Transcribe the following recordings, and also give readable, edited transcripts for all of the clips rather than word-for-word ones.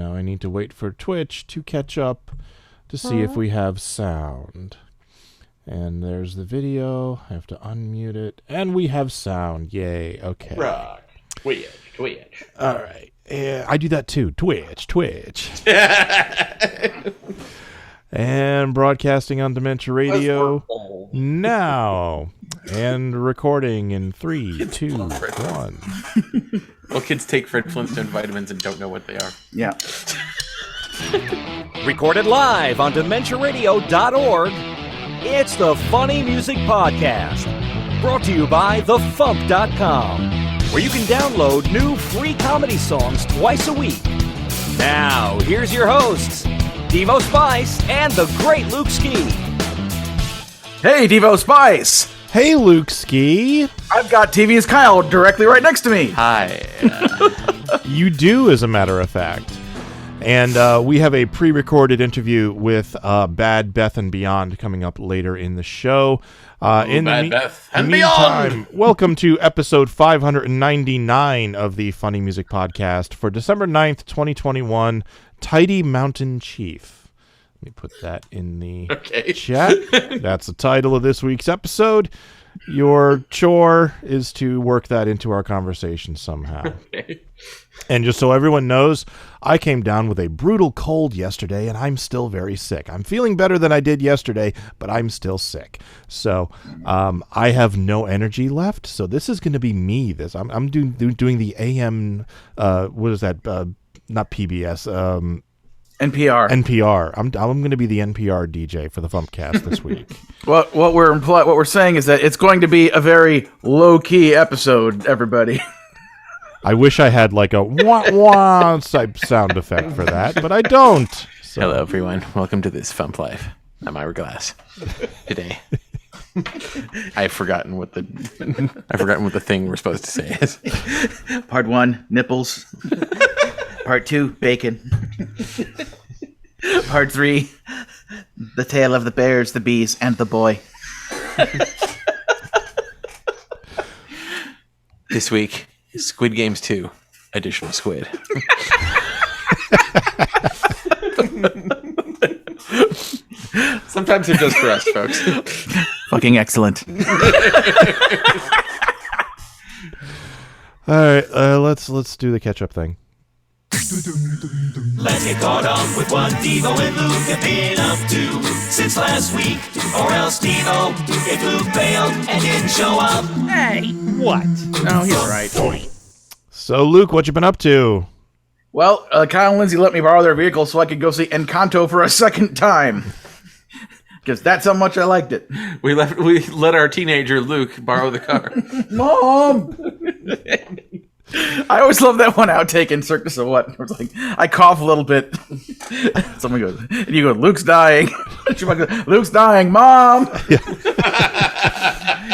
now I need to wait for Twitch to catch up to see if we have sound. And there's the video. I have to unmute it. And we have sound. Yay. Okay. Rock. Twitch. All right. I do that too. Twitch. And broadcasting on Dementia Radio now. And recording in 3, 2, 1. Well, kids take Fred Flintstone vitamins and don't know what they are. Yeah. Recorded live on DementiaRadio.org, it's the Funny Music Podcast. Brought to you by FuMP.com, where you can download new free comedy songs twice a week. Now, here's your hosts, Devo Spice and the great Luke Ski. Hey, Devo Spice! Hey, Luke Ski. I've got TV's Kyle directly right next to me. Hi. You do, as a matter of fact. And we have a pre-recorded interview with Bad Beth and Beyond coming up later in the show. Beth and Beyond! Welcome to episode 599 of the Funny Music Podcast for December 9th, 2021, Tidy Mountain Chief. Let me put that in the chat. That's the title of this week's episode. Your chore is to work that into our conversation somehow. Okay. And just so everyone knows, I came down with a brutal cold yesterday, and I'm still very sick. I'm feeling better than I did yesterday, but I'm still sick. So I have no energy left. So this is going to be me. I'm doing the AM. What is that? Not PBS. NPR. I'm going to be the NPR DJ for the FuMPCast this week. What we're saying is that it's going to be a very low key episode, everybody. I wish I had like a wah-wah type sound effect for that, but I don't. So. Hello, everyone. Welcome to this FuMP Life. I'm Ira Glass. Today, I've forgotten what the thing we're supposed to say is. Part 1, nipples. Part 2, bacon. Part 3, the tale of the bears, the bees, and the boy. This week, Squid Games 2, additional squid. Sometimes they're just for us, folks. Fucking excellent. All right, let's do the catch-up thing. Let's get caught up with what Devo and Luke have been up to since last week. Or else Devo, if Luke bailed and didn't show up. Hey, what? Oh, he's right. So, Luke, what you been up to? Well, Kyle and Lindsay let me borrow their vehicle so I could go see Encanto for a second time. Because that's how much I liked it. We let our teenager Luke borrow the car. Mom! I always love that one outtake in Cirque du Soleil. It was like, I cough a little bit. Someone goes, and you go, Luke's dying. Goes, Luke's dying, Mom! Yeah.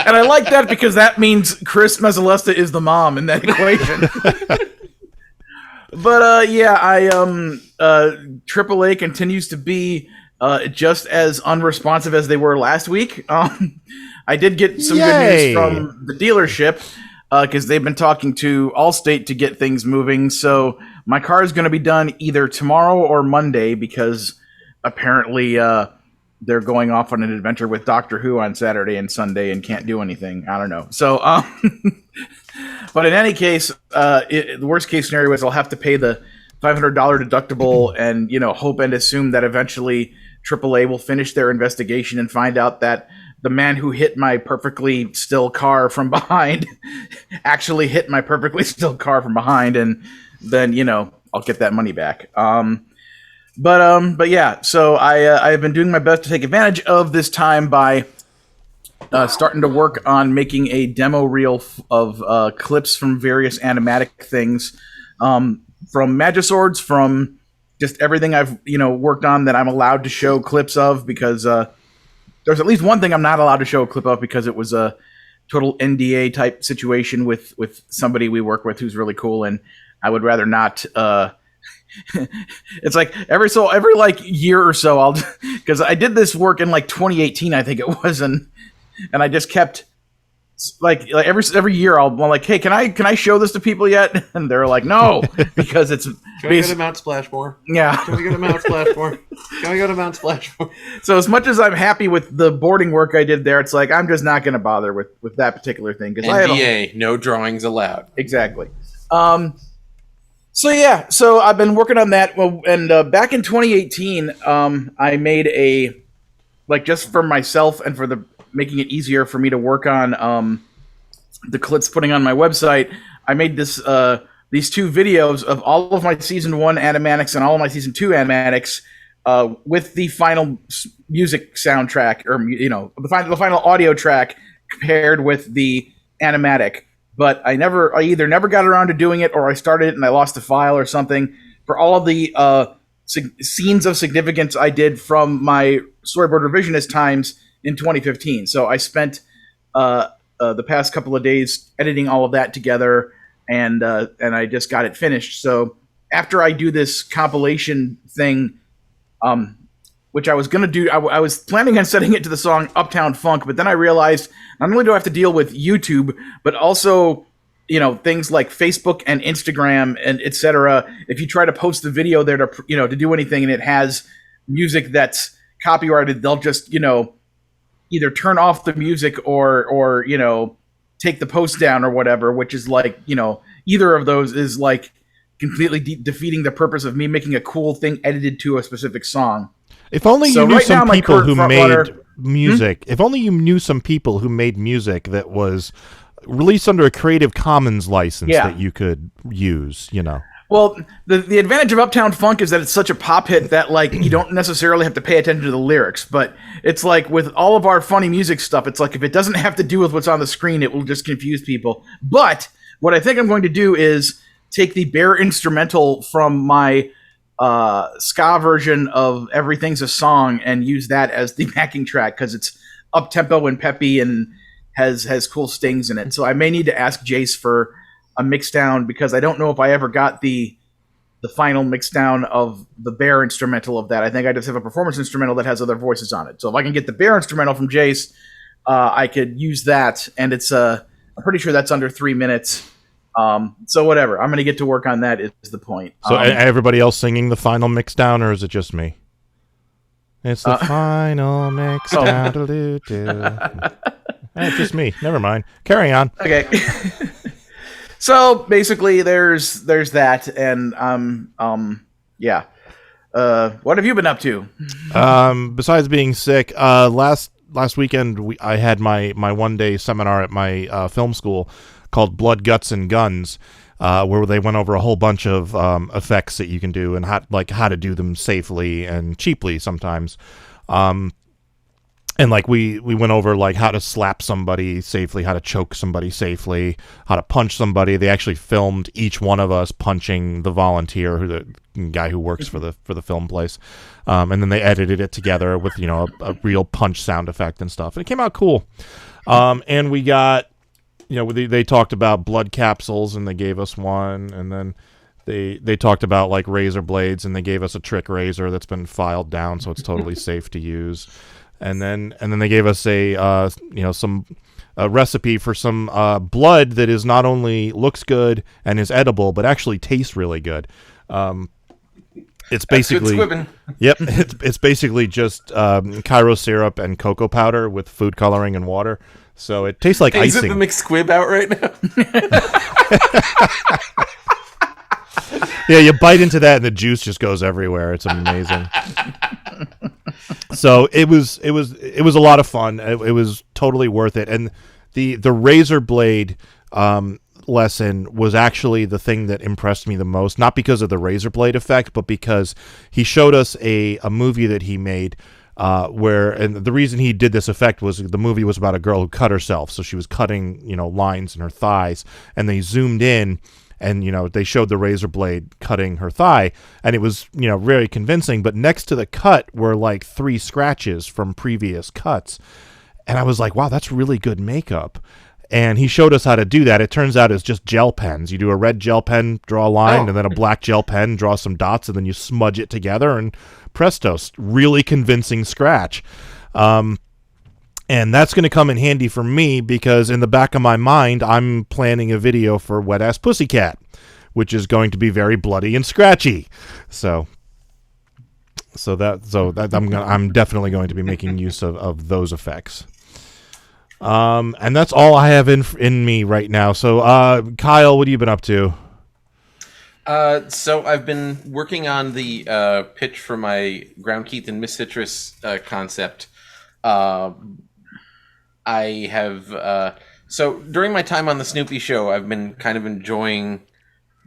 And I like that because that means Chris Mezzalesta is the mom in that equation. But AAA continues to be just as unresponsive as they were last week. I did get some good news from the dealership because they've been talking to Allstate to get things moving. So my car is going to be done either tomorrow or Monday because apparently they're going off on an adventure with Doctor Who on Saturday and Sunday and can't do anything. I don't know. So, but in any case, the worst case scenario is I'll have to pay the $500 deductible and, hope and assume that eventually AAA will finish their investigation and find out that the man who hit my perfectly still car from behind actually hit my perfectly still car from behind. And then, I'll get that money back. But yeah, so I've been doing my best to take advantage of this time by starting to work on making a demo reel of clips from various animatic things, from Magiswords, from just everything I've worked on that I'm allowed to show clips of, because there's at least one thing I'm not allowed to show a clip of because it was a total NDA type situation with somebody we work with who's really cool, and I would rather not. It's like every year or so I'll, because I did this work in 2018 I think it was, and I just kept like every year I'm like, hey, can I show this to people yet? And they're like, no, because it's. Can we go to Mount Splashmore? Yeah. Can we go to Mount Splashmore? Can we go to Mount Splashmore? So as much as I'm happy with the boarding work I did there, it's like I'm just not going to bother with that particular thing because NDA, no drawings allowed. Exactly. So I've been working on that. Well, and back in 2018, I made just for myself and for making it easier for me to work on the clips putting on my website. I made these 2 videos of all of my season 1 animatics and all of my season 2 animatics with the final music soundtrack, or the final audio track paired with the animatic. But I either never got around to doing it, or I started it and I lost the file or something. For all of the scenes of significance I did from my storyboard revisionist times in 2015. So I spent the past couple of days editing all of that together, and I just got it finished. So after I do this compilation thing, which I was going to do, I was planning on setting it to the song Uptown Funk, but then I realized not only do I have to deal with YouTube, but also, things like Facebook and Instagram and etc. If you try to post the video there to do anything and it has music that's copyrighted, they'll just, either turn off the music or take the post down or whatever, which is like, either of those is like completely defeating the purpose of me making a cool thing edited to a specific song. If only you knew some people who made music. If only you knew some people who made music that was released under a Creative Commons license that you could use, Well, the advantage of Uptown Funk is that it's such a pop hit that like you don't necessarily have to pay attention to the lyrics. But it's like with all of our funny music stuff, it's like if it doesn't have to do with what's on the screen, it will just confuse people. But what I think I'm going to do is take the bare instrumental from my ska version of Everything's a Song and use that as the backing track because it's up-tempo and peppy and has cool stings in it. So I may need to ask Jace for a mix down because I don't know if I ever got the final mix down of the bare instrumental of that. I think I just have a performance instrumental that has other voices on it. So if I can get the bare instrumental from Jace, I could use that, and it's I'm pretty sure that's under 3 minutes. So whatever, I'm going to get to work on that is the point. So everybody else singing the final mix down, or is it just me? It's the final mix down. Just me. Never mind. Carry on. Okay. So basically, there's that, and yeah. What have you been up to? Besides being sick, last weekend I had my 1-day seminar at my film school called Blood, Guts, and Guns, where they went over a whole bunch of effects that you can do and how to do them safely and cheaply sometimes. And like we went over like how to slap somebody safely, how to choke somebody safely, how to punch somebody. They actually filmed each one of us punching the volunteer, the guy who works for the film place, and then they edited it together with a real punch sound effect and stuff. And it came out cool. And we got they talked about blood capsules and they gave us one, and then they talked about like razor blades and they gave us a trick razor that's been filed down so it's totally safe to use. And then they gave us a recipe for some blood that is not only looks good and is edible, but actually tastes really good. It's basically it's basically just Cairo syrup and cocoa powder with food coloring and water. So it tastes like icing. Is it the McSquib out right now? Yeah, you bite into that and the juice just goes everywhere. It's amazing. So it was a lot of fun. It was totally worth it. And the razor blade lesson was actually the thing that impressed me the most, not because of the razor blade effect, but because he showed us a movie that he made and the reason he did this effect was the movie was about a girl who cut herself. So she was cutting, lines in her thighs, and they zoomed in and, they showed the razor blade cutting her thigh, and it was, very convincing. But next to the cut were like 3 scratches from previous cuts. And I was like, wow, that's really good makeup. And he showed us how to do that. It turns out it's just gel pens. You do a red gel pen, draw a line, and then a black gel pen, draw some dots, and then you smudge it together, and presto, really convincing scratch. And that's going to come in handy for me because in the back of my mind, I'm planning a video for Wet Ass Pussycat, which is going to be very bloody and scratchy. So I'm definitely going to be making use of those effects. And that's all I have in me right now. So, Kyle, what have you been up to? So I've been working on the pitch for my Ground Keith and Miss Citrus concept. I have so during my time on the Snoopy show, I've been kind of enjoying,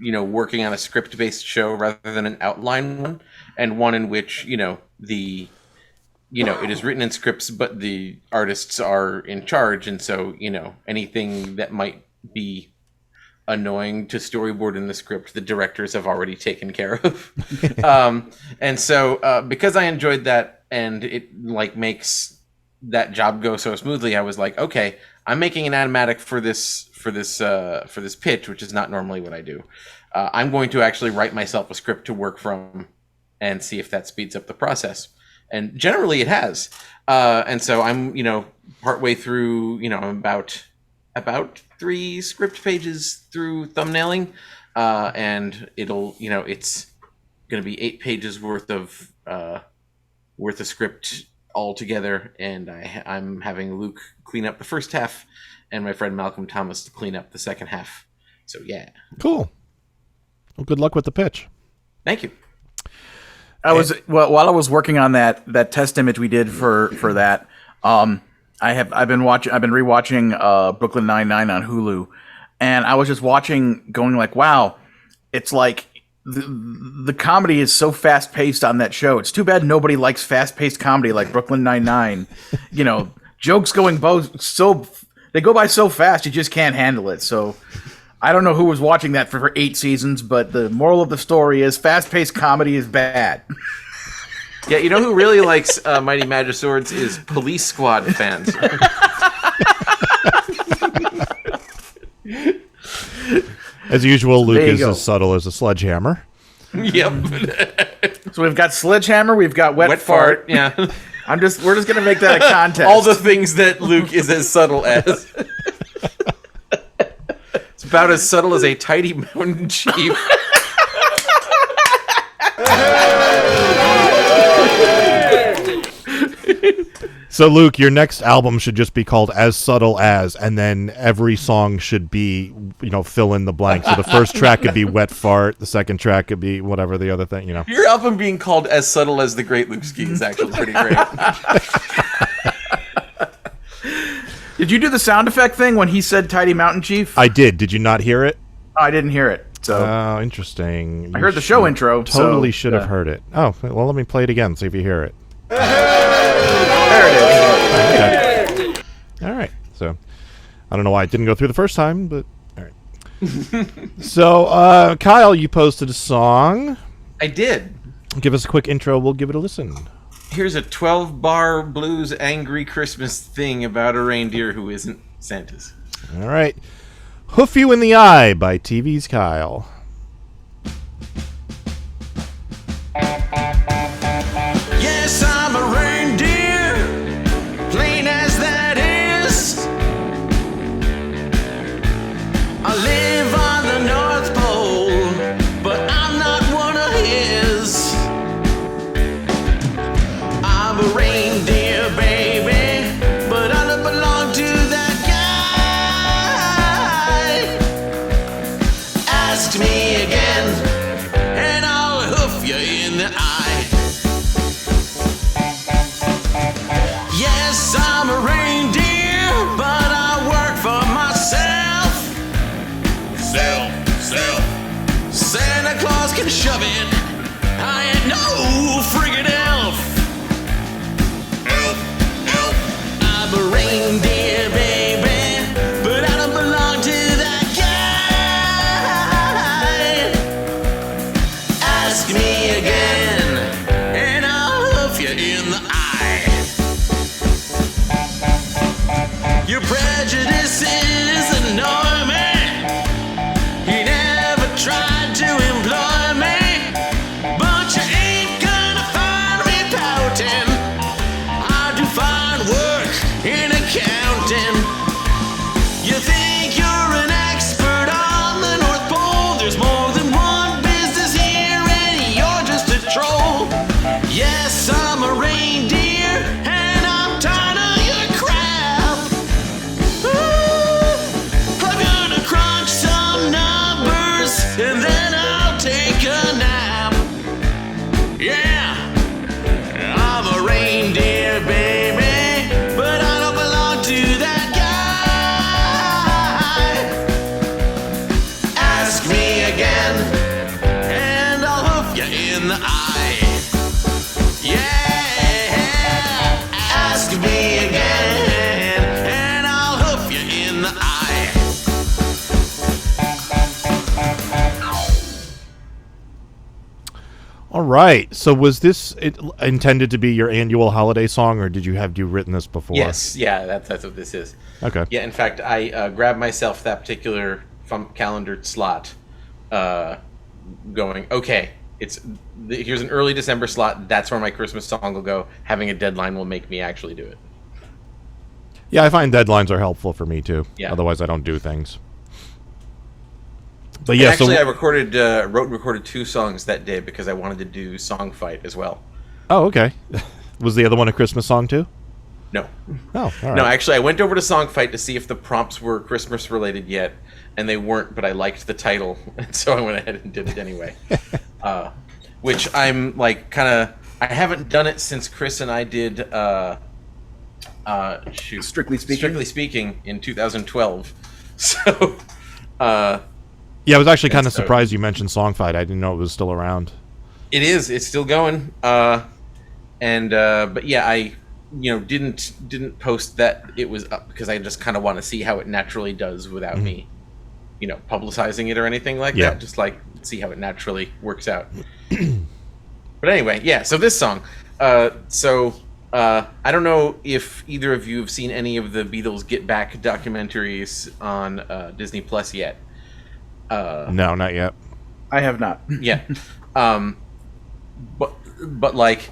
working on a script-based show rather than an outline one, and one in which it is written in scripts, but the artists are in charge, and so anything that might be annoying to storyboard in the script, the directors have already taken care of. And so because I enjoyed that, and it makes that job go so smoothly, I was like, okay, I'm making an animatic for this pitch, which is not normally what I do. I'm going to actually write myself a script to work from and see if that speeds up the process. And generally it has. And so I'm, partway through, I'm about 3 script pages through thumbnailing. And it'll, it's going to be 8 pages worth of script all together, and I'm having Luke clean up the first half, and my friend Malcolm Thomas to clean up the second half. So yeah, cool. Well, good luck with the pitch. Thank you. While I was working on that test image we did for that, I've been rewatching Brooklyn Nine-Nine on Hulu, and I was just watching, going like, wow, it's like the comedy is so fast paced on that show. It's too bad nobody likes fast paced comedy like Brooklyn Nine-Nine. Jokes they go by so fast you just can't handle it. So I don't know who was watching that for 8 seasons, but the moral of the story is fast paced comedy is bad. Yeah, who really likes Mighty Magic Swords is Police Squad fans. As usual, Luke is as subtle as a sledgehammer. Yep. So we've got sledgehammer, we've got wet fart. Yeah. We're just gonna make that a contest. All the things that Luke is as subtle as. It's about as subtle as a tidy mountain chief. So, Luke, your next album should just be called As Subtle As, and then every song should be, fill in the blank. So the first track could be Wet Fart, the second track could be whatever the other thing, Your album being called As Subtle As the Great Luke Ski is actually pretty great. Did you do the sound effect thing when he said Tidy Mountain Chief? I did. Did you not hear it? I didn't hear it. So interesting. I heard the show intro. Totally should have heard it. Oh, well, let me play it again, see if you hear it. There it is. Okay. All right. So I don't know why it didn't go through the first time, but all right. So, Kyle, you posted a song. I did. Give us a quick intro. We'll give it a listen. Here's a 12-bar blues angry Christmas thing about a reindeer who isn't Santa's. All right. Hoof You in the Eye by TV's Kyle. Yes, I'm a reindeer, plain as that is. I live on the North Pole, but I'm not one of his. I'm a reindeer, baby, but I don't belong to that guy. Ask me again, and I'll hoof you in the eye. Yes, I'm a reindeer, but I work for myself. Santa Claus can shove it. I ain't no friggin' elf. I'm a reindeer, baby, but I don't belong to that guy. Ask me again, and I'll hoof you in the eye. Your prejudices annoy me. You never tried to employ me, but you ain't gonna find me pouting. I do fine work in a eye. Yeah, ask me again, and I'll hoof you in the eye. All right. So was this intended to be your annual holiday song, or did you written this before? Yes, yeah, that's what this is. Okay. Yeah, in fact, I grabbed myself that particular FuMP calendar slot, going, okay, here's an early December slot. That's where my Christmas song will go. Having a deadline will make me actually do it. Yeah, I find deadlines are helpful for me too. Yeah. Otherwise, I don't do things. But yeah, And actually, so I wrote and recorded 2 songs that day because I wanted to do Song Fight as well. oh, okay. Was the other one a Christmas song too? No. Oh, all right. No, actually, I went over to Song Fight to see if the prompts were Christmas related yet, and they weren't, but I liked the title, and so I went ahead and did it anyway. Which I'm like I haven't done it since Chris and I did Strictly Speaking in 2012. So Yeah, I was actually kind of so- surprised you mentioned Song Fight. I didn't know it was still around. it's still going. But yeah, I didn't post that it was up because I just kind of want to see how it naturally does without me publicizing it or anything like Yeah. that. Just like see how it naturally works out. But anyway, yeah, so this song. I don't know if either of you have seen any of the Beatles Get Back documentaries on Disney Plus yet. No, not yet. I have not. Yeah. But like,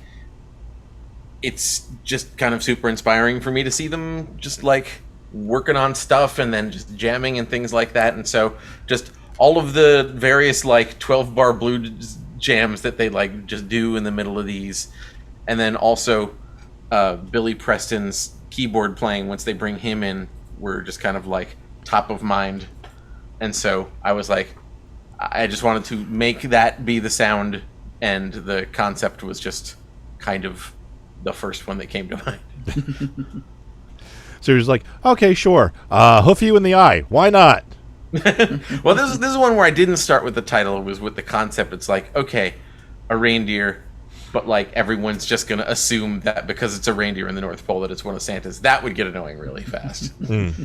it's just kind of super inspiring for me to see them just like working on stuff and then just jamming and things like that. And so just all of the various like 12-bar blues jams that they like just do in the middle of these. And then also Billy Preston's keyboard playing once they bring him in were just kind of like top of mind. And so I was like, I just wanted to make that be the sound, and the concept was just kind of the first one that came to mind. So you're just like, okay, sure. Hoof you in the eye. Why not? Well, this is one where I didn't start with the title. It was with the concept. It's like, okay, a reindeer, but like everyone's just going to assume that because it's a reindeer in the North Pole that it's one of Santa's. That would get annoying really fast.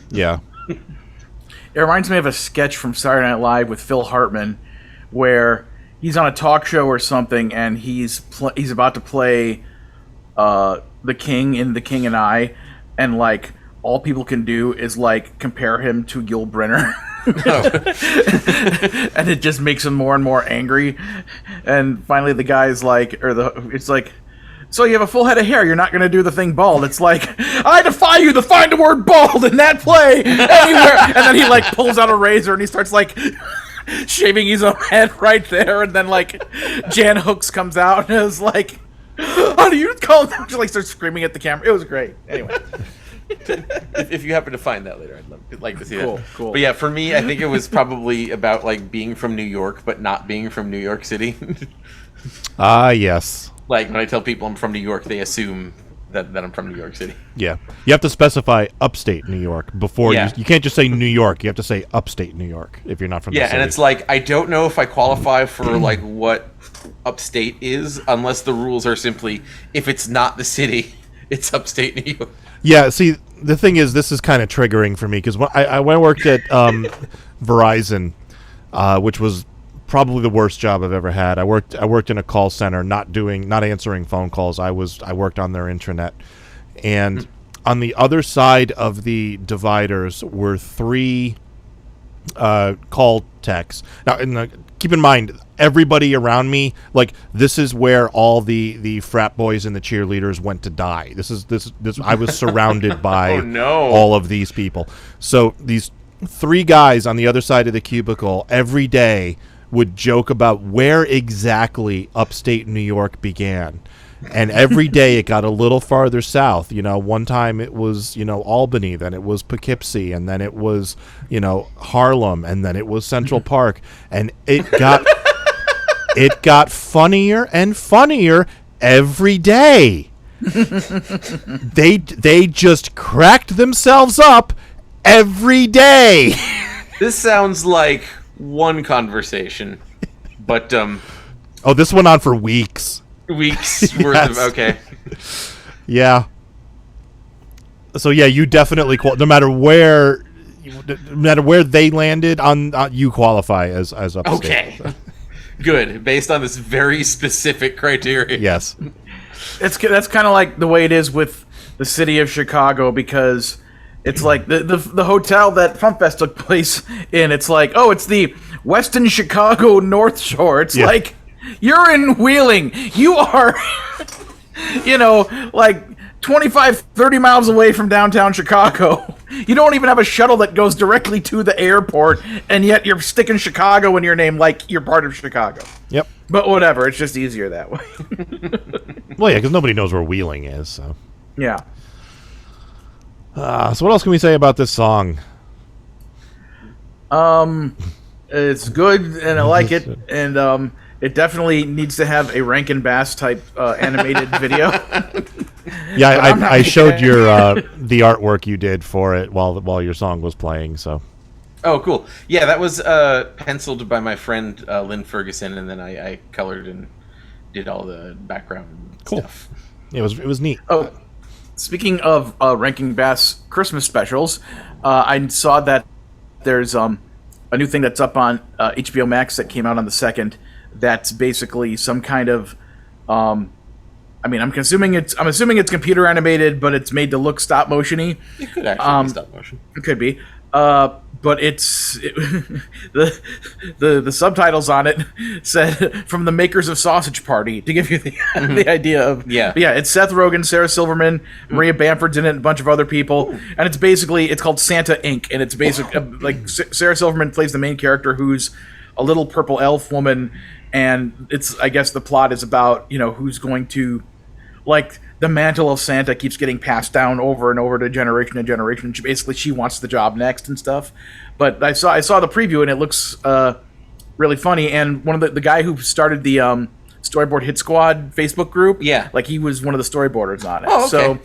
Yeah. It reminds me of a sketch from Saturday Night Live with Phil Hartman, where he's on a talk show or something, and he's about to play the King in The King and I, and like all people can do is like compare him to Yul Brynner. And it just makes him more and more angry. And finally, the guy's like, it's like, so you have a full head of hair, you're not going to do the thing bald. It's like, I defy you to find the word bald in that play anywhere. And then he like pulls out a razor and he starts like shaving his own head right there. And then like Jan Hooks comes out and is like, how do you call him? She like starts screaming at the camera. It was great. Anyway. If you happen to find that later, I'd like to see that. Cool. But yeah, for me, I think it was probably about like being from New York, but not being from New York City. Yes. Like when I tell people I'm from New York, they assume that I'm from New York City. Yeah. You have to specify upstate New York before you can't just say New York. You have to say upstate New York if you're not from the Yeah, city. and it's like I don't know if I qualify for like what upstate is unless the rules are simply if it's not the city, it's upstate New York. Yeah, see, the thing is, this is kind of triggering for me because when I worked at Verizon, which was probably the worst job I've ever had. I worked in a call center, not answering phone calls. I worked on their intranet, and on the other side of the dividers were 3 call techs. Now, keep in mind, everybody around me, like, this is where all the frat boys and the cheerleaders went to die. This I was surrounded by all of these people. So these 3 guys on the other side of the cubicle every day would joke about where exactly upstate New York began. And every day it got a little farther south. One time it was, Albany, then it was Poughkeepsie, and then it was, Harlem, and then it was Central Park. And it got funnier and funnier every day. They just cracked themselves up every day. This sounds like one conversation, but Oh, this went on for weeks. Weeks worth of... Okay. Yeah. So yeah, you definitely no matter where they landed on, you qualify as upstate. Okay. Good. Based on this very specific criteria. Yes. That's kind of like the way it is with the city of Chicago, because it's like the hotel that FuMPFest took place in. It's like, oh, it's the Westin Chicago North Shore. It's like, you're in Wheeling. You are, like 25, 30 miles away from downtown Chicago. You don't even have a shuttle that goes directly to the airport, and yet you're sticking Chicago in your name like you're part of Chicago. Yep. But whatever, it's just easier that way. Well, yeah, because nobody knows where Wheeling is, so. Yeah. So what else can we say about this song? It's good, and I like it, and it definitely needs to have a Rankin Bass type animated video. Yeah, I showed your the artwork you did for it while your song was playing. So. Oh, cool. Yeah, that was penciled by my friend Lynn Ferguson, and then I colored and did all the background stuff. It was neat. Oh, speaking of Rankin Bass Christmas specials, I saw that there's a new thing that's up on HBO Max that came out on the 2nd. That's basically some kind of, I'm assuming it's computer animated, but it's made to look stop motion-y. It could actually be stop motion. It could be. But the subtitles on it said "from the makers of Sausage Party" to give you the idea of it's Seth Rogen, Sarah Silverman, Maria Bamford's in it, and a bunch of other people, and it's called Santa Inc. and it's basically like Sarah Silverman plays the main character, who's a little purple elf woman, and I guess the plot is about who's going to, like, the mantle of Santa keeps getting passed down over and over to generation to generation. She wants the job next and stuff. But I saw the preview, and it looks really funny. And one of the guy who started the Storyboard Hit Squad Facebook group, like, he was one of the storyboarders on it. Oh, okay. So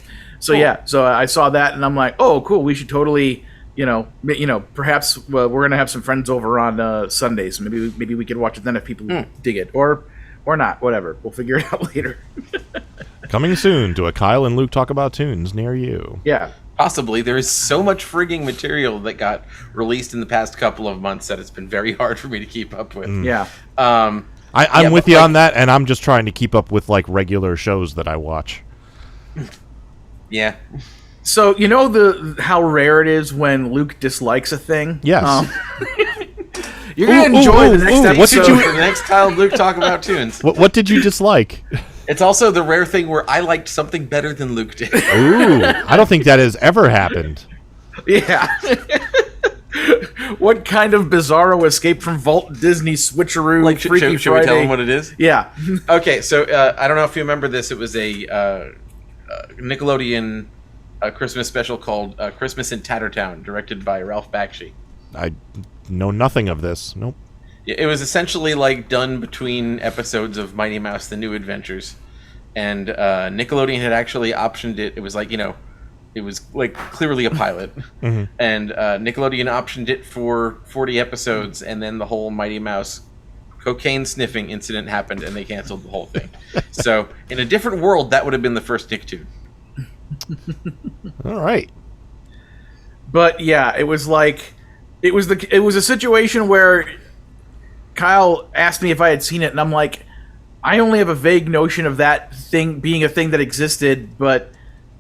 cool. So I saw that, and I'm like, oh, cool. We should totally, perhaps we're gonna have some friends over on Sundays. Maybe we could watch it then if people dig it, or not. Whatever. We'll figure it out later. Coming soon to a Kyle and Luke Talk About Tunes near you. Yeah. Possibly. There is so much frigging material that got released in the past couple of months that it's been very hard for me to keep up with. Yeah. I'm with you on that, and I'm just trying to keep up with, like, regular shows that I watch. Yeah. So, how rare it is when Luke dislikes a thing? Yes. You're going to enjoy the next episode. What did you... For the next Kyle and Luke Talk About Tunes. What did you dislike? It's also the rare thing where I liked something better than Luke did. Ooh, I don't think that has ever happened. Yeah. What kind of bizarro escape from Walt Disney switcheroo? Like, Freaky Friday? should we tell them what it is? Yeah. Okay, so I don't know if you remember this. It was a Nickelodeon Christmas special called Christmas in Tattertown, directed by Ralph Bakshi. I know nothing of this. Nope. It was essentially like done between episodes of Mighty Mouse: The New Adventures, and Nickelodeon had actually optioned it. It was like, it was like clearly a pilot, and Nickelodeon optioned it for 40 episodes, and then the whole Mighty Mouse cocaine sniffing incident happened, and they canceled the whole thing. So in a different world, that would have been the first Nicktoon. All right. But yeah, it was like it was a situation where Kyle asked me if I had seen it, and I'm like, I only have a vague notion of that thing being a thing that existed, but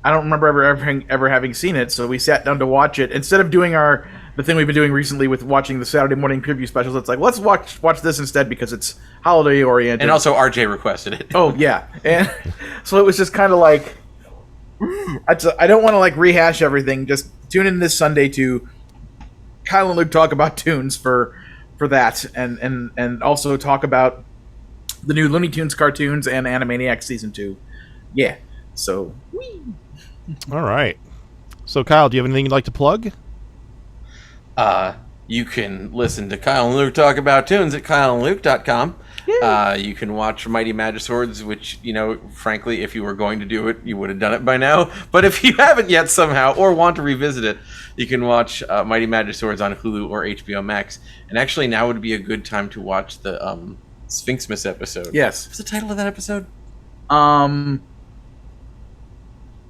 I don't remember ever having seen it. So we sat down to watch it instead of doing the thing we've been doing recently with watching the Saturday morning preview specials. It's like, let's watch this instead because it's holiday oriented. And also RJ requested it. Oh yeah, and so it was just kind of like, I don't want to like rehash everything. Just tune in this Sunday to Kyle and Luke Talk About Tunes for that, and also talk about the new Looney Tunes cartoons and Animaniacs Season 2. Yeah. So, whee! All right. So, Kyle, do you have anything you'd like to plug? You can listen to Kyle and Luke Talk About Tunes at kyleandluke.com. You can watch Mighty Magiswords, which, frankly, if you were going to do it, you would have done it by now. But if you haven't yet somehow, or want to revisit it, you can watch Mighty Magiswords on Hulu or HBO Max. And actually, now would be a good time to watch the Sphinxmas episode. Yes. What's the title of that episode?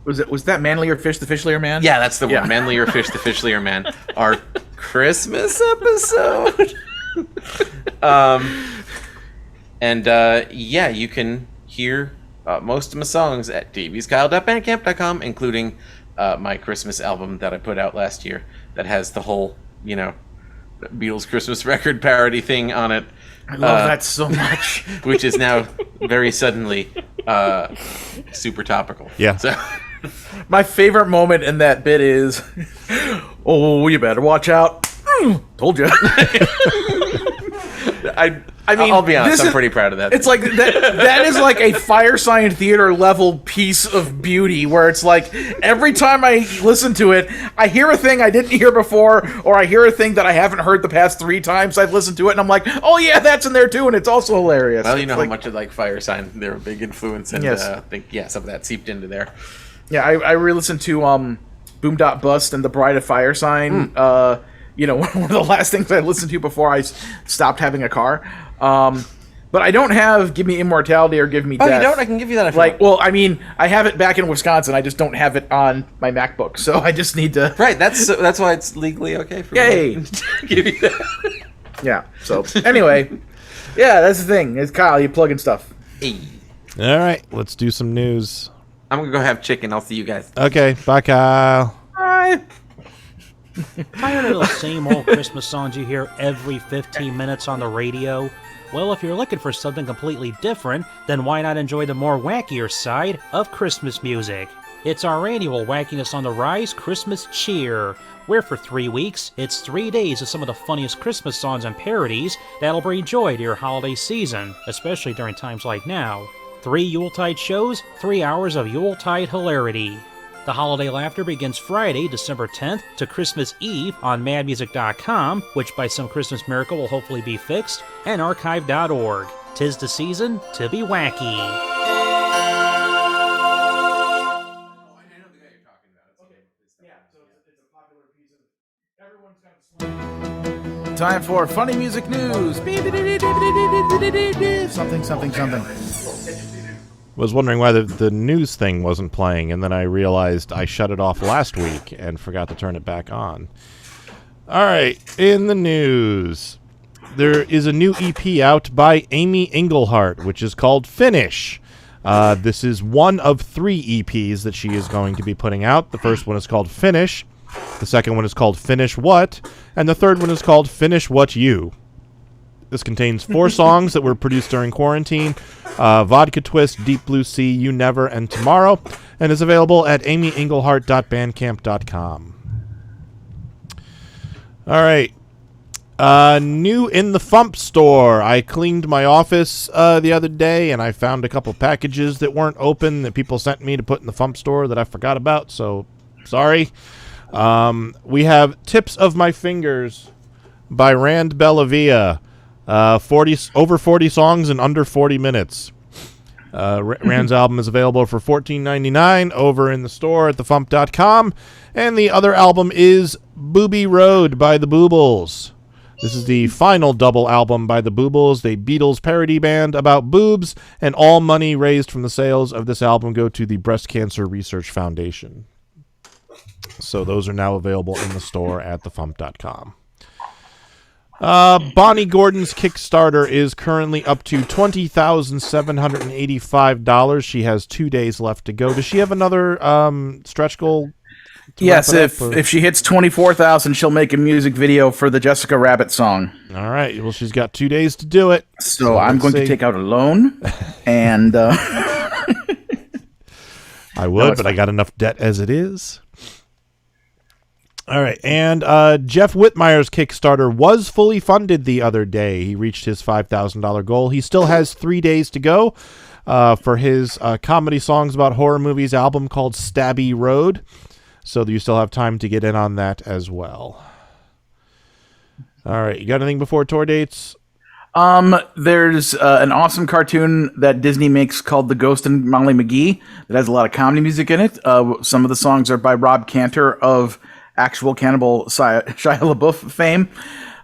Was that Manlier Fish, the Fishlier Man? Yeah, that's the one. Manlier Fish, the Fishlier Man. Our Christmas episode. You can hear most of my songs at dbskyle.bandcamp.com, including my Christmas album that I put out last year that has the whole, Beatles Christmas record parody thing on it. I love that so much. Which is now very suddenly super topical. Yeah. So. My favorite moment in that bit is, oh, you better watch out. Told you. I mean, I'll be honest, I'm pretty proud of that. It's like that is like a Firesign Theater level piece of beauty where it's like every time I listen to it, I hear a thing I didn't hear before, or I hear a thing that I haven't heard the past 3 times I've listened to it, and I'm like, oh yeah, that's in there too, and it's also hilarious. Well, you know how much of like Firesign, they're a big influence, and yes. I think some of that seeped into there. Yeah, I re-listened to Boom Dot Bust and The Bride of Firesign. One of the last things I listened to before I stopped having a car. But I don't have Give Me Immortality or Give Me Death. Oh, you don't? I can give you that if you want. Well, I mean, I have it back in Wisconsin. I just don't have it on my MacBook, so I just need to... Right, that's why it's legally okay for me to give you that. Yeah, so anyway. Yeah, that's the thing. It's Kyle, you plugging stuff. Hey. All right, let's do some news. I'm going to go have chicken. I'll see you guys. Okay, bye, Kyle. Bye. Tired of those same old Christmas songs you hear every 15 minutes on the radio? Well, if you're looking for something completely different, then why not enjoy the more wackier side of Christmas music? It's our annual Wackiness on the Rise Christmas Cheer, where for 3 weeks, it's 3 days of some of the funniest Christmas songs and parodies that'll bring joy to your holiday season, especially during times like now. 3 Yuletide shows, 3 hours of Yuletide hilarity. The holiday laughter begins Friday, December 10th to Christmas Eve on madmusic.com, which by some Christmas miracle will hopefully be fixed, and archive.org. 'Tis the season to be wacky. Time for funny music news. Something. Was wondering why the news thing wasn't playing, and then I realized I shut it off last week and forgot to turn it back on. All right, in the news, there is a new EP out by Amy Engelhardt, which is called Finish. This is one of 3 EPs that she is going to be putting out. The first one is called Finish, the second one is called Finish What, and the third one is called Finish What You. This contains 4 songs that were produced during quarantine, Vodka Twist, Deep Blue Sea, You Never, and Tomorrow, and is available at amyengelhardt.bandcamp.com. All right. New in the FuMP store. I cleaned my office the other day, and I found a couple packages that weren't open that people sent me to put in the FuMP store that I forgot about, so sorry. We have Tips of My Fingers by Rand Bellavia. Over 40 songs in under 40 minutes. Rand's album is available for $14.99 over in the store at thefump.com. And the other album is Booby Road by the Boobles. This is the final double album by the Boobles, the Beatles parody band about boobs, and all money raised from the sales of this album go to the Breast Cancer Research Foundation. So those are now available in the store at thefump.com. Bonnie Gordon's Kickstarter is currently up to $20,785. She has 2 days left to go. Does she have another stretch goal? Yes, if she hits 24,000, she'll make a music video for the Jessica Rabbit song. All right. Well, she's got 2 days to do it. So I'm going to take out a loan, and I would, but I got enough debt as it is. All right, and Jeff Whitmire's Kickstarter was fully funded the other day. He reached his $5,000 goal. He still has 3 days to go for his comedy songs about horror movies album called Stabby Road. So you still have time to get in on that as well. All right, you got anything before tour dates? There's an awesome cartoon that Disney makes called The Ghost and Molly Mcgee that has a lot of comedy music in it. Some of the songs are by Rob Cantor of actual Cannibal Shia LaBeouf fame.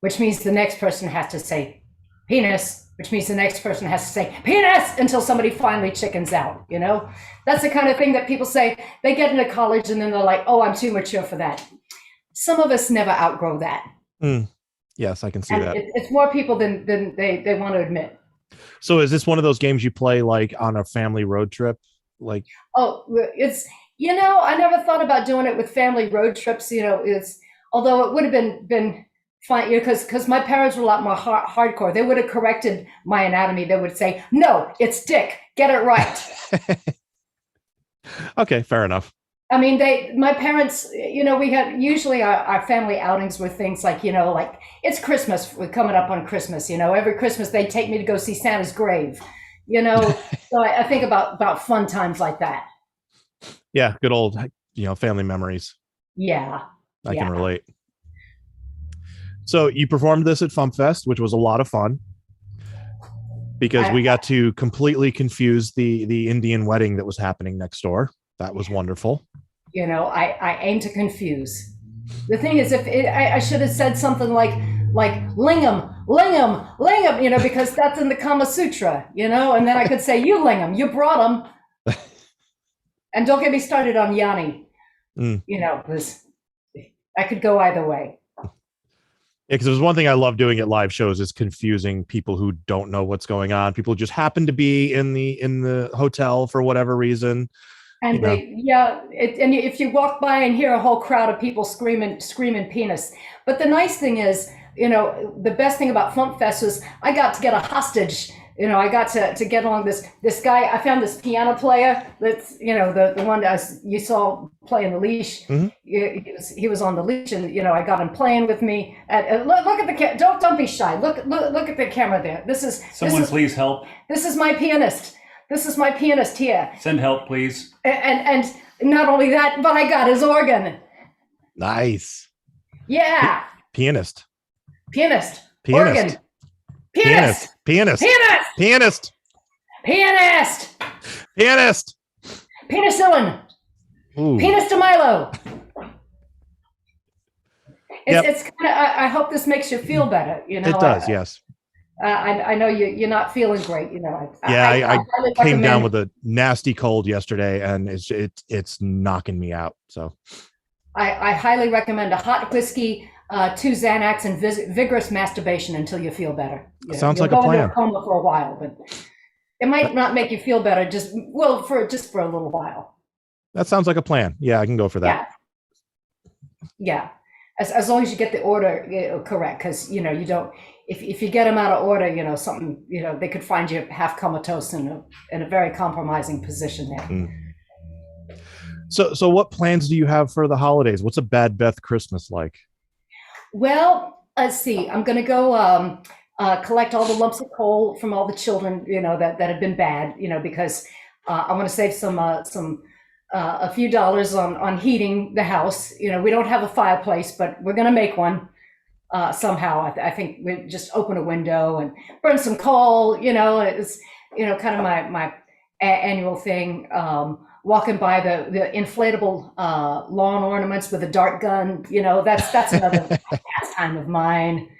which means the next person has to say penis, which means the next person has to say penis until somebody finally chickens out, you know? That's the kind of thing that people say. They get into college and then they're like, oh, I'm too mature for that. Some of us never outgrow that. Yes, I can see and that. It's more people than they want to admit. So is this one of those games you play like on a family road trip? Like, oh, it's, you know, I never thought about doing it with family road trips, you know, although it would have been fine, you know, because my parents were a lot more hardcore. They would have corrected my anatomy. They would say, no, it's dick, get it right. Okay, fair enough. I mean, my parents, you know, we had usually our family outings were things like, you know, like it's Christmas, we're coming up on Christmas, you know, every Christmas they take me to go see Santa's grave, you know. So I think about fun times like that. Yeah, good old, you know, family memories. Yeah. I can relate. So you performed this at FuMPFest, which was a lot of fun because we got to completely confuse the Indian wedding that was happening next door. That was wonderful. You know, I aim to confuse. The thing is, I should have said something like lingam, lingam, lingam, you know, because that's in the Kama Sutra, you know, and then I could say, you lingam, you brought them. And don't get me started on Yanni. You know, because I could go either way. Yeah, because there's one thing I love doing at live shows is confusing people who don't know what's going on. People just happen to be in the hotel for whatever reason. And and if you walk by and hear a whole crowd of people screaming penis. But the nice thing is, you know, the best thing about FuMPFest was I got to get a hostage. You know, I got to get along this guy. I found this piano player that's, you know, the one that you saw playing the leash. Mm-hmm. He was on the leash, and, you know, I got him playing with me. Look at the don't be shy. Look at the camera there. Please help. This is my pianist. This is my pianist here. Send help, please. And not only that, but I got his organ. Nice. Yeah. Pianist. Organ. Pianist. Penicillin. Ooh. Penis de Milo. It's kind of. I hope this makes you feel better. You know. It does. Yes. I know you're not feeling great. You know. I came down with a nasty cold yesterday, and it's knocking me out. So. I highly recommend a hot whiskey, 2 Xanax, and vigorous masturbation until you feel better. Sounds like a plan. You'll go into a coma for a while, but it might not make you feel better. Just for a little while. That sounds like a plan. Yeah, I can go for that. Yeah. As long as you get the order correct, because, you know, you don't. If you get them out of order, you know, something, you know, they could find you half comatose in a very compromising position there. Mm. So what plans do you have for the holidays? What's a Bad Beth Christmas like? Well, let's see. I'm going to go collect all the lumps of coal from all the children, you know, that have been bad, you know, because I want to save a few dollars on heating the house. You know, we don't have a fireplace, but we're going to make one somehow. I think we just open a window and burn some coal. You know, it's, you know, kind of my annual thing. Walking by the inflatable lawn ornaments with a dart gun, you know, that's another pastime of mine.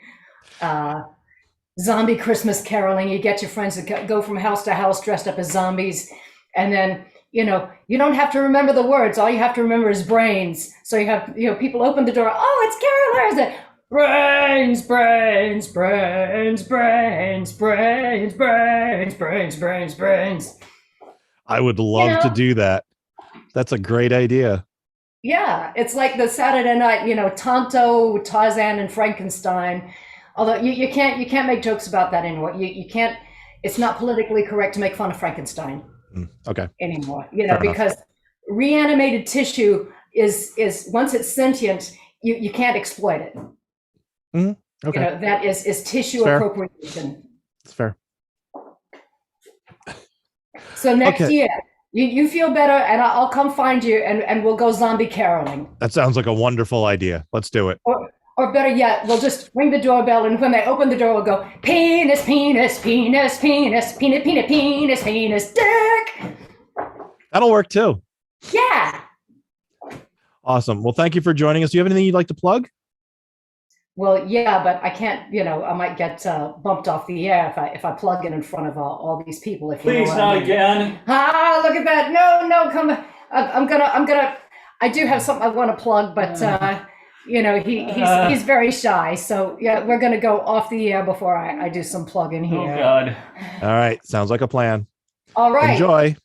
Zombie Christmas caroling. You get your friends to go from house to house dressed up as zombies, and then, you know, you don't have to remember the words. All you have to remember is brains. So you have, you know, people open the door. Oh, it's carolers. Brains, brains, brains, brains, brains, brains, brains, brains, brains. I would love to do that. That's a great idea. Yeah, it's like the Saturday night, you know, Tonto, Tarzan, and Frankenstein. Although you can't make jokes about that anymore. You can't. It's not politically correct to make fun of Frankenstein. Okay. Anymore, you know, because reanimated tissue is once it's sentient, you can't exploit it. Mm-hmm. Okay. You know, that is tissue appropriation. It's fair. So next year, you feel better, and I'll come find you, and we'll go zombie caroling. That sounds like a wonderful idea. Let's do it. Or better yet, we'll just ring the doorbell, and when they open the door, we'll go, penis, penis, penis, penis, penis, penis, penis, penis, dick. That'll work too. Yeah. Awesome. Well, thank you for joining us. Do you have anything you'd like to plug? Well, yeah, but I can't. I might get bumped off the air if I plug in front of all these people. If you know Please, what not I mean. again. Ah, look at that! No, come. I'm gonna. I do have something I want to plug, but he's very shy. So yeah, we're gonna go off the air before I do some plugging here. Oh, God. All right. Sounds like a plan. All right. Enjoy.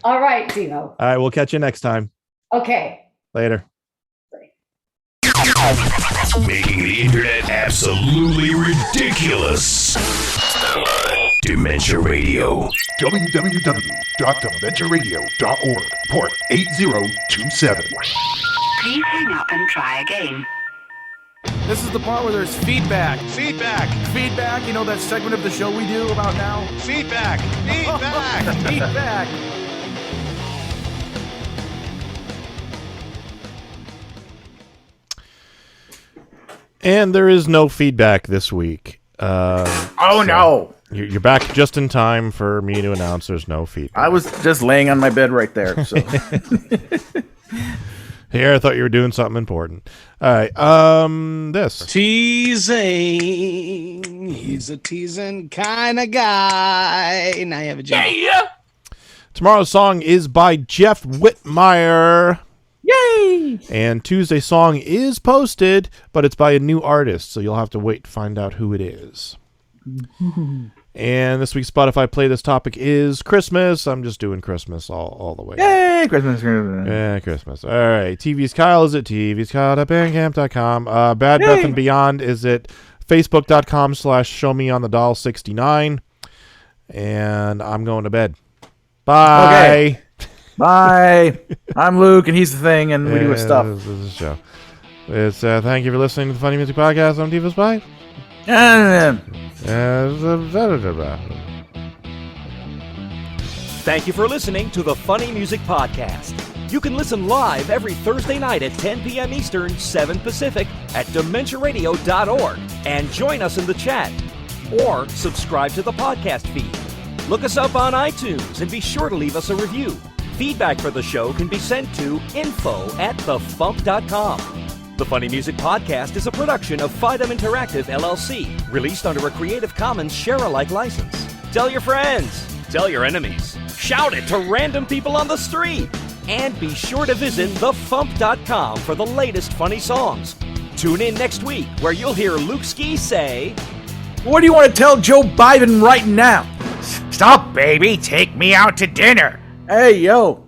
All right, Devo. All right. We'll catch you next time. Okay. Later. Making the internet absolutely ridiculous. Dementia Radio. www.dementiaradio.org. Port 8027. Please hang up and try again. This is the part where there's feedback. Feedback. Feedback, you know that segment of the show we do about now? Feedback. Feedback. Feedback. And there is no feedback this week. No. You're back just in time for me to announce there's no feedback. I was just laying on my bed right there. So. Here, I thought you were doing something important. All right. This. Teasing. He's a teasing kind of guy. Now you have a job. Yeah. Tomorrow's song is by Jeff Whitmire. Yay! And Tuesday's song is posted, but it's by a new artist, so you'll have to wait to find out who it is. And this week's Spotify playlist topic is Christmas. I'm just doing Christmas all the way. Yay! Christmas. Christmas. Yeah, Christmas. All right. TV's Kyle is at tvskyle.bandcamp.com. Bad Beth and Beyond is at facebook.com/showmeonthedoll69. And I'm going to bed. Bye. Okay. Bye. I'm Luke, and he's the thing, and we do his stuff. This is a show. It's thank you for listening to the Funny Music Podcast. I'm Divas. Bye. Thank you for listening to the Funny Music Podcast. You can listen live every Thursday night at 10 p.m. Eastern, 7 Pacific at DementiaRadio.org and join us in the chat. Or subscribe to the podcast feed. Look us up on iTunes and be sure to leave us a review. Feedback for the show can be sent to info@thefump.com. The Funny Music Podcast is a production of Fidem Interactive, LLC, released under a Creative Commons share-alike license. Tell your friends, tell your enemies, shout it to random people on the street, and be sure to visit thefump.com for the latest funny songs. Tune in next week where you'll hear Luke Ski say, What do you want to tell Joe Biden right now? Stop, baby. Take me out to dinner. Hey, yo.